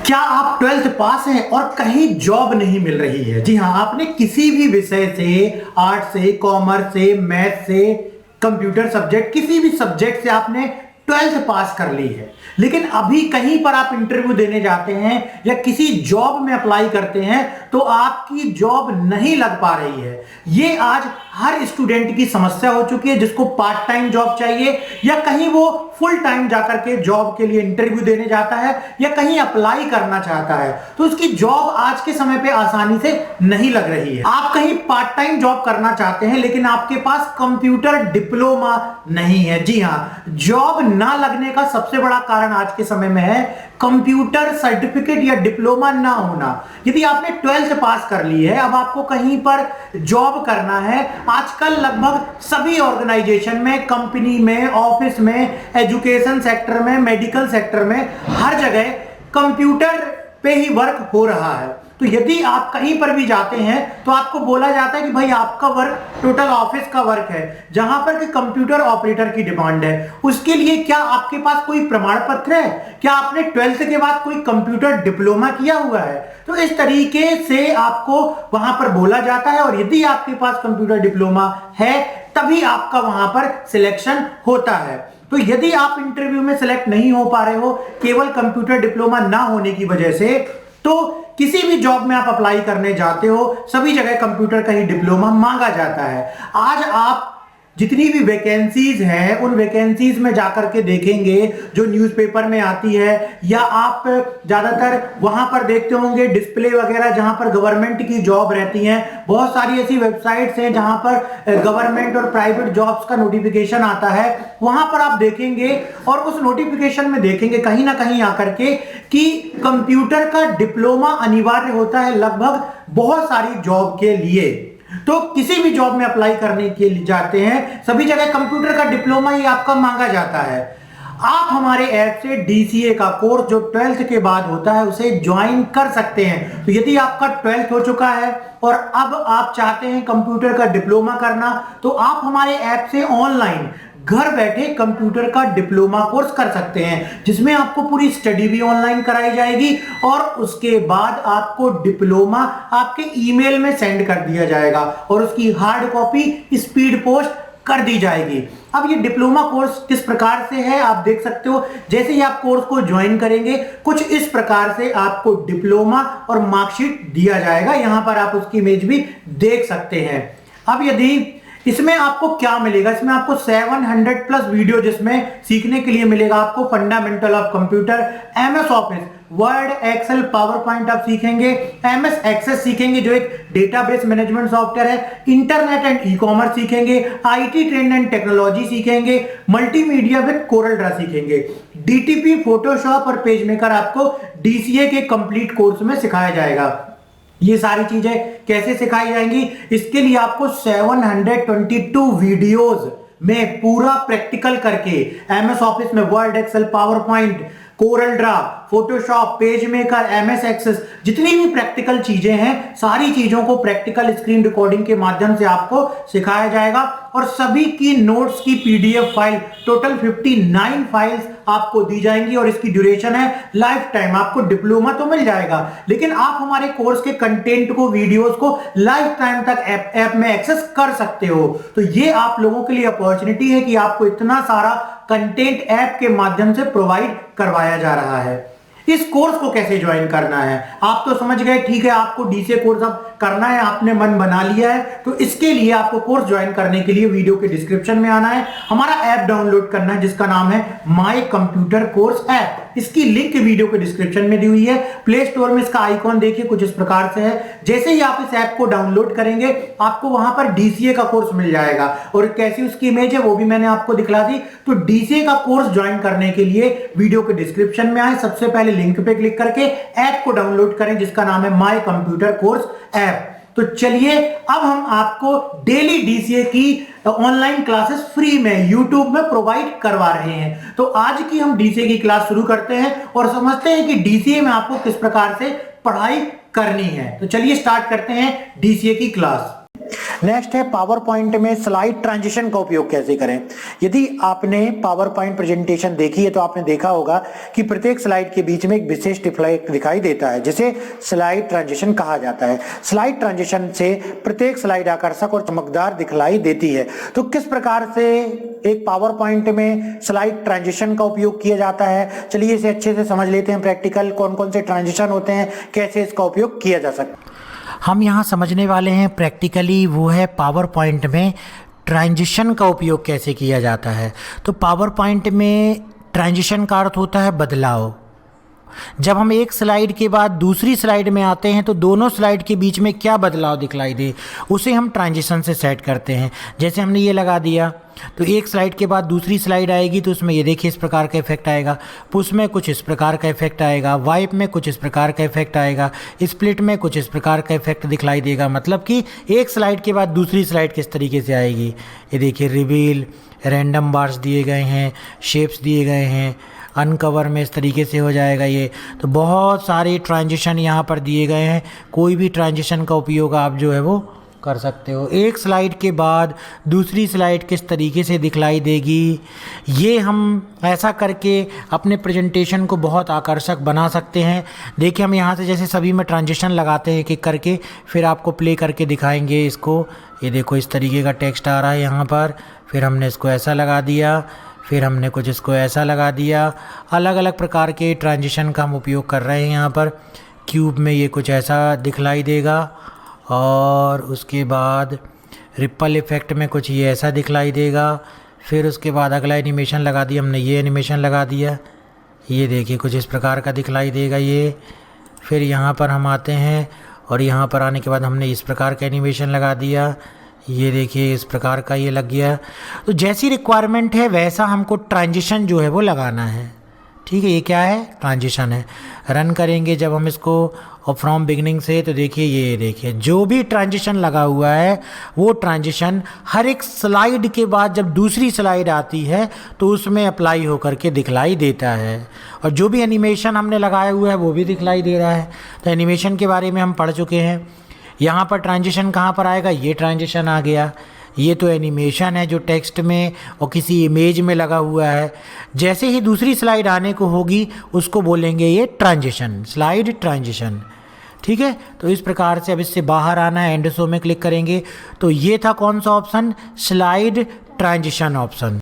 क्या आप 12th पास हैं और कहीं जॉब नहीं मिल रही है? जी हां, आपने किसी भी विषय से, आर्ट से, कॉमर्स से, मैथ से, कंप्यूटर सब्जेक्ट, किसी भी सब्जेक्ट से आपने 12th पास कर ली है, लेकिन अभी कहीं पर आप इंटरव्यू देने जाते हैं या किसी जॉब में अप्लाई करते हैं तो आपकी जॉब नहीं लग पा रही है। ये आज हर स्टूडेंट की समस्या हो चुकी है, जिसको पार्ट टाइम जॉब चाहिए या कहीं वो फुल टाइम जाकर के जॉब के लिए इंटरव्यू देने जाता है या कहीं अप्लाई करना चाहता है तो उसकी जॉब आज के समय पे आसानी से नहीं लग रही है। आप कहीं पार्ट टाइम जॉब करना चाहते हैं लेकिन आपके पास कंप्यूटर डिप्लोमा नहीं है। जी हां, जॉब ना लगने का सबसे बड़ा कारण आज के समय में है कंप्यूटर सर्टिफिकेट या डिप्लोमा ना होना। यदि आपने 12th पास कर ली है, अब आपको कहीं पर जॉब करना है, आजकल लगभग सभी ऑर्गेनाइजेशन में, कंपनी में, ऑफिस में, एजुकेशन सेक्टर में, मेडिकल सेक्टर में, हर जगह कंप्यूटर पे ही वर्क हो रहा है। तो यदि आप कहीं पर भी जाते हैं तो आपको बोला जाता है कि भाई आपका वर्क टोटल ऑफिस का वर्क है, जहां पर कि कंप्यूटर ऑपरेटर की डिमांड है। उसके लिए क्या आपके पास कोई प्रमाण पत्र है? क्या आपने 12th के बाद कोई कंप्यूटर डिप्लोमा किया हुआ है? तो इस तरीके से आपको वहां पर बोला जाता है और यदि आपके पास कंप्यूटर डिप्लोमा है तभी आपका वहां पर सिलेक्शन होता है। तो यदि आप इंटरव्यू में सिलेक्ट नहीं हो पा रहे हो केवल कंप्यूटर डिप्लोमा ना होने की वजह से, तो किसी भी जॉब में आप अप्लाई करने जाते हो सभी जगह कंप्यूटर का ही डिप्लोमा मांगा जाता है। आज आप जितनी भी वैकेंसीज हैं उन वैकेंसीज में जाकर के देखेंगे जो न्यूज़पेपर में आती है या आप ज्यादातर वहां पर देखते होंगे डिस्प्ले वगैरह जहां पर गवर्नमेंट की जॉब रहती हैं। बहुत सारी ऐसी वेबसाइट्स हैं जहां पर गवर्नमेंट और प्राइवेट जॉब्स का नोटिफिकेशन आता है, वहां पर आप देखेंगे और उस नोटिफिकेशन में देखेंगे कहीं ना कहीं आकर के कि कंप्यूटर का डिप्लोमा अनिवार्य होता है लगभग बहुत सारी जॉब के लिए। तो किसी भी जॉब में अप्लाई करने के लिए जाते हैं सभी जगह कंप्यूटर का डिप्लोमा ही आपका मांगा जाता है। आप हमारे ऐप से डीसीए का कोर्स जो 12th के बाद होता है उसे ज्वाइन कर सकते हैं। तो यदि आपका 12th हो चुका है और अब आप चाहते हैं कंप्यूटर का डिप्लोमा करना तो आप हमारे ऐप से ऑनलाइन घर बैठे कंप्यूटर का डिप्लोमा कोर्स कर सकते हैं, जिसमें आपको पूरी स्टडी भी ऑनलाइन कराई जाएगी और उसके बाद आपको डिप्लोमा आपके ईमेल में सेंड कर दिया जाएगा और उसकी हार्ड कॉपी स्पीड पोस्ट कर दी जाएगी। अब ये डिप्लोमा कोर्स किस प्रकार से है आप देख सकते हो। जैसे ही आप कोर्स को ज्वाइन करेंगे कुछ इस प्रकार से आपको डिप्लोमा और मार्कशीट दिया जाएगा। यहां पर आप उसकी इमेज भी देख सकते हैं। अब यदि इसमें आपको क्या मिलेगा, इसमें आपको 700 प्लस वीडियो जिसमें सीखने के लिए मिलेगा आपको fundamental of computer, MS Office, Word, Excel, PowerPoint आप सीखेंगे, एमएस एक्सेस सीखेंगे जो एक डेटाबेस मैनेजमेंट सॉफ्टवेयर है, इंटरनेट एंड ई कॉमर्स सीखेंगे, आईटी ट्रेंड एंड टेक्नोलॉजी सीखेंगे, मल्टीमीडिया विद कोरल ड्रा सीखेंगे, डीटीपी, फोटोशॉप और पेज मेकर आपको डीसीए के कंप्लीट कोर्स में सिखाया जाएगा। ये सारी चीजें कैसे सिखाई जाएंगी, इसके लिए आपको 722 वीडियोस में पूरा प्रैक्टिकल करके एमएस ऑफिस में Word, Excel, PowerPoint, Corel Draw, Photoshop, PageMaker, MS Access, जितनी भी प्रैक्टिकल चीजें हैं सारी चीजों को प्रैक्टिकल स्क्रीन रिकॉर्डिंग के माध्यम से आपको सिखाया जाएगा और सभी की नोट्स की पीडीएफ फाइल टोटल 59 फाइल्स आपको दी जाएंगी और इसकी ड्यूरेशन है लाइफ टाइम। आपको डिप्लोमा तो मिल जाएगा लेकिन आप हमारे कोर्स के कंटेंट को, वीडियोस को लाइफ टाइम तक ऐप में एक्सेस कर सकते हो। तो ये आप लोगों के लिए अपॉर्चुनिटी है कि आपको इतना सारा कंटेंट ऐप के माध्यम से प्रोवाइड करवाया जा रहा है। इस कोर्स को कैसे ज्वाइन करना है आप तो समझ गए, ठीक है, आपको डीसीए कोर्स अब करना है, आपने मन बना लिया है। तो इसके लिए आपको कोर्स ज्वाइन करने के लिए वीडियो के डिस्क्रिप्शन में आना है, हमारा ऐप डाउनलोड करना है जिसका नाम है माय कंप्यूटर कोर्स ऐप। इसकी लिंक वीडियो के डिस्क्रिप्शन में दी हुई है। प्ले स्टोर में इसका आइकॉन देखिए कुछ इस प्रकार से है। जैसे ही आप इस ऐप को डाउनलोड करेंगे आपको वहां पर डीसीए का कोर्स मिल जाएगा और कैसी उसकी इमेज है वो भी मैंने आपको दिखला दी। तो डीसीए का कोर्स ज्वाइन करने के लिए वीडियो के डिस्क्रिप्शन में आए, सबसे पहले लिंक पे क्लिक करके ऐप को डाउनलोड करें जिसका नाम है माय कंप्यूटर कोर्स ऐप। तो चलिए अब हम आपको डेली डीसीए की ऑनलाइन क्लासेस फ्री में यूट्यूब में प्रोवाइड करवा रहे हैं। तो आज की हम डीसीए की क्लास शुरू करते हैं और समझते हैं कि डीसीए में आपको किस प्रकार से पढ़ाई करनी है। तो चलिए स्टार्ट करते हैं डीसीए की क्लास। नेक्स्ट है पावर पॉइंट में स्लाइड ट्रांजिशन का उपयोग कैसे करें। यदि आपने पावर पॉइंट प्रेजेंटेशन देखी है तो आपने देखा होगा कि प्रत्येक स्लाइड के बीच में एक विशेष दिखाई देता है जिसे स्लाइड ट्रांजिशन कहा जाता है। स्लाइड ट्रांजिशन से प्रत्येक स्लाइड आकर्षक और चमकदार दिखलाई देती है। तो किस प्रकार से एक पावर पॉइंट में स्लाइड ट्रांजिशन का उपयोग किया जाता है, चलिए इसे अच्छे से समझ लेते हैं। प्रैक्टिकल कौन कौन से ट्रांजिशन होते हैं, कैसे इसका उपयोग किया जा सकता है। हम यहाँ समझने वाले हैं प्रैक्टिकली, वो है पावर पॉइंट में ट्रांजिशन का उपयोग कैसे किया जाता है। तो पावर पॉइंट में ट्रांजिशन का अर्थ होता है बदलाव। जब हम एक स्लाइड के बाद दूसरी स्लाइड में आते हैं तो दोनों स्लाइड के बीच में क्या बदलाव दिखलाई दे, उसे हम ट्रांजिशन से सेट करते हैं। जैसे हमने ये लगा दिया तो एक स्लाइड के बाद दूसरी स्लाइड आएगी तो उसमें ये देखिए इस प्रकार का इफेक्ट आएगा, पुश में कुछ इस प्रकार का इफेक्ट आएगा, वाइप में कुछ इस प्रकार का इफेक्ट आएगा, स्प्लिट में कुछ इस प्रकार का इफेक्ट दिखलाई देगा। मतलब कि एक स्लाइड के बाद दूसरी स्लाइड किस तरीके से आएगी। ये देखिए रिवील, रैंडम बार्स दिए गए हैं, शेप्स दिए गए हैं, अनकवर में इस तरीके से हो जाएगा ये। तो बहुत सारे ट्रांजिशन यहाँ पर दिए गए हैं, कोई भी ट्रांजिशन का उपयोग आप जो है वो कर सकते हो। एक स्लाइड के बाद दूसरी स्लाइड किस तरीके से दिखलाई देगी, ये हम ऐसा करके अपने प्रेजेंटेशन को बहुत आकर्षक बना सकते हैं। देखिए हम यहाँ से जैसे सभी में ट्रांजिशन लगाते हैं एक एक करके, फिर आपको प्ले करके दिखाएंगे इसको। ये देखो इस तरीके का टेक्स्ट आ रहा है यहाँ पर, फिर हमने इसको ऐसा लगा दिया, फिर हमने कुछ इसको ऐसा लगा दिया। अलग अलग प्रकार के ट्रांजिशन का हम उपयोग कर रहे हैं यहाँ पर। क्यूब में ये कुछ ऐसा दिखलाई देगा और उसके बाद रिपल इफ़ेक्ट में कुछ ये ऐसा दिखलाई देगा। फिर उसके बाद अगला एनिमेशन लगा दिया हमने, ये एनिमेशन लगा दिया, ये देखिए कुछ इस प्रकार का दिखलाई देगा ये। फिर यहाँ पर हम आते हैं और यहाँ पर आने के बाद हमने इस प्रकार का एनिमेशन लगा दिया, ये देखिए इस प्रकार का ये लग गया। तो जैसी रिक्वायरमेंट है वैसा हमको ट्रांजिशन जो है वो लगाना है। ठीक है, ये क्या है, ट्रांजिशन है। रन करेंगे जब हम इसको और फ्रॉम बिगनिंग से, तो देखिए ये देखिए जो भी ट्रांजिशन लगा हुआ है वो ट्रांजिशन हर एक स्लाइड के बाद जब दूसरी स्लाइड आती है तो उसमें अप्लाई होकर के दिखलाई देता है। और जो भी एनिमेशन हमने लगाया हुआ है वो भी दिखलाई दे रहा है। तो एनिमेशन के बारे में हम पढ़ चुके हैं। यहाँ पर ट्रांजिशन कहाँ पर आएगा, ये ट्रांजिशन आ गया। ये तो एनिमेशन है जो टेक्स्ट में और किसी इमेज में लगा हुआ है। जैसे ही दूसरी स्लाइड आने को होगी उसको बोलेंगे ये ट्रांजिशन, स्लाइड ट्रांजिशन। ठीक है, तो इस प्रकार से अब इससे बाहर आना है, एंड शो में क्लिक करेंगे तो ये था कौन सा ऑप्शन, स्लाइड ट्रांजिशन ऑप्शन।